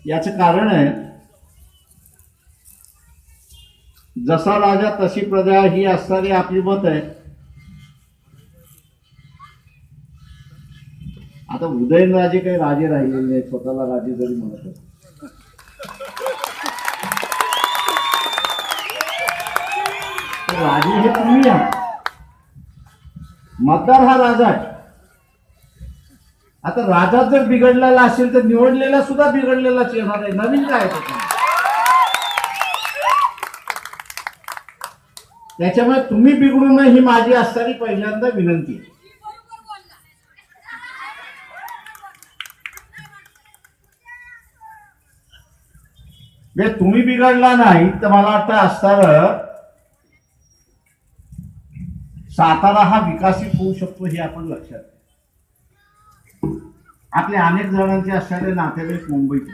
याचं कारण आहे, जसा राजा तशी प्रजा ही असणारी आपली मत आहे. आता उदयनराजे काही राजे राहिलेले नाही, स्वतःला राजे जरी म्हणत असतील. राजे हे तुम्ही आहात, मतदार हा राजा आहे. आता राजा जर बिघडलेला असेल तर निवडलेला सुद्धा बिघडलेलाच येणार आहे. नवीन काय आहे त्याच्यामुळे तुम्ही बिघडू नये ही माझी असणारी पहिल्यांदा विनंती आहे. तुम्ही बिघडला नाही तर मला वाटतं असणार सातारा हा विकसित होऊ शकतो हे आपण लक्षात. आपले अनेक जणांचे असणारे नातेवाईक मुंबईत